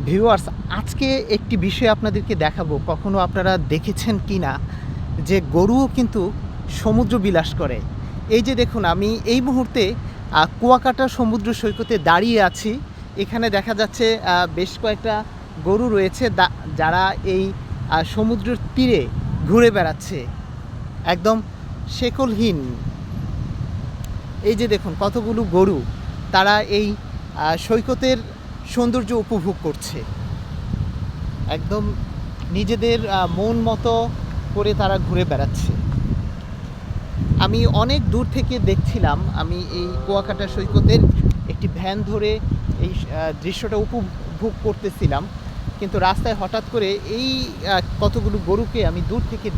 Viewers, আজকে একটি বিষয় আপনাদেরকে দেখাবো, কখনো আপনারা দেখেছেন কি না যে গরুও কিন্তু সমুদ্র বিলাস করে। এই যে দেখুন, আমি এই মুহূর্তে কুয়াকাটা সমুদ্র সৈকতে দাঁড়িয়ে আছি। এখানে দেখা যাচ্ছে বেশ কয়েকটা গরু রয়েছে যারা এই সমুদ্রের তীরে ঘুরে বেড়াচ্ছে একদম শেকলহীন। এই যে দেখুন কতগুলো গরু, তারা এই সৈকতের সৌন্দর্য উপভোগ করছে একদম নিজেদের মন মতো করে তারা ঘুরে বেড়াচ্ছে। আমি অনেক দূর থেকে দেখছিলাম, আমি এই কুয়াকাটা সৈকতের একটি ভ্যান ধরে এই দৃশ্যটা উপভোগ করতেছিলাম, কিন্তু রাস্তায় হঠাৎ করে এই কতগুলো গরুকে আমি দূর থেকে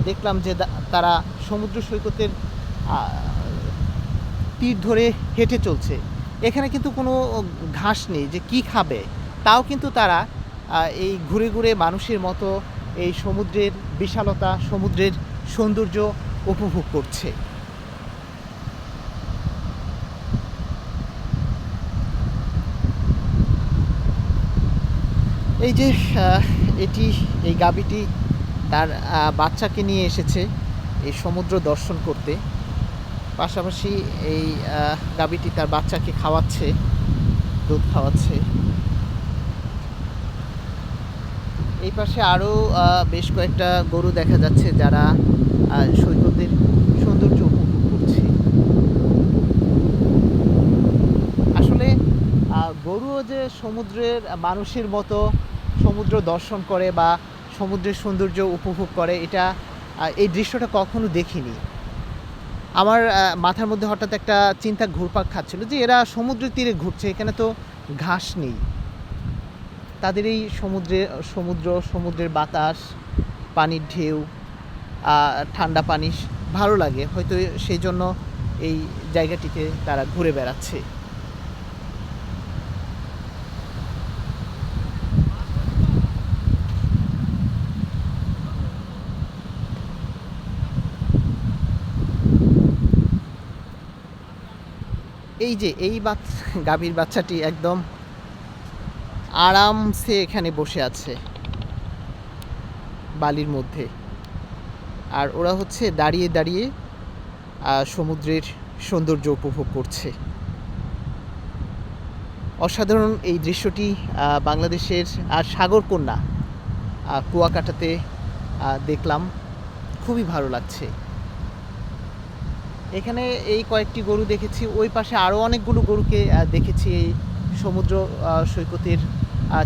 দেখলাম যে তারা সমুদ্র সৈকতের তীর ধরে হেঁটে চলছে। এখানে কিন্তু কোনো ঘাস নেই যে কি খাবে, তাও কিন্তু তারা এই ঘুরে ঘুরে মানুষের মতো এই সমুদ্রের বিশালতা, সমুদ্রের সৌন্দর্য উপভোগ করছে। এই যে এই গাভীটি তার বাচ্চাকে নিয়ে এসেছে এই সমুদ্র দর্শন করতে। পাশাপাশি এই গাভীটি তার বাচ্চাকে খাওয়াচ্ছে, দুধ খাওয়াচ্ছে। এই পাশে আরও বেশ কয়েকটা গরু দেখা যাচ্ছে যারা সৈকতের সৌন্দর্য উপভোগ করছে। আসলে গরুও যে সমুদ্রের মানুষের মতো সমুদ্র দর্শন করে বা সমুদ্রের সৌন্দর্য উপভোগ করে, এটা এই দৃশ্যটা কখনো দেখিনি। আমার মাথার মধ্যে হঠাৎ একটা চিন্তা ঘুরপাক খাচ্ছিল যে এরা সমুদ্রের তীরে ঘুরছে, এখানে তো ঘাস নেই। তাদের এই সমুদ্রের বাতাস, পানির ঢেউ, ঠান্ডা পানি ভালো লাগে, হয়তো সেই জন্য এই জায়গাটিতে তারা ঘুরে বেড়াচ্ছে। এই যে গাভীর বাচ্চাটি একদম আরামসে এখানে বসে আছে বালির মধ্যে, আর ওরা হচ্ছে দাঁড়িয়ে দাঁড়িয়ে সমুদ্রের সৌন্দর্য উপভোগ করছে। অসাধারণ এই দৃশ্যটি বাংলাদেশের সাগরকন্যা কুয়াকাটাতে দেখলাম, খুবই ভালো লাগছে। এখানে এই কয়েকটি গরু দেখেছি, ওই পাশে আরও অনেকগুলো গরুকে দেখেছি এই সমুদ্র সৈকতের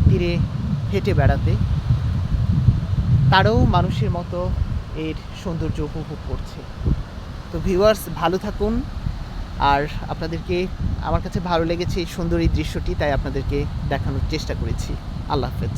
তীরে হেঁটে বেড়াতে। তারাও মানুষের মতো এর সৌন্দর্য উপভোগ করছে। তো ভিউয়ার্স, ভালো থাকুন। আর আপনাদেরকে, আমার কাছে ভালো লেগেছে এই সুন্দর এই দৃশ্যটি, তাই আপনাদেরকে দেখানোর চেষ্টা করেছি। আল্লাহ হাফেজ।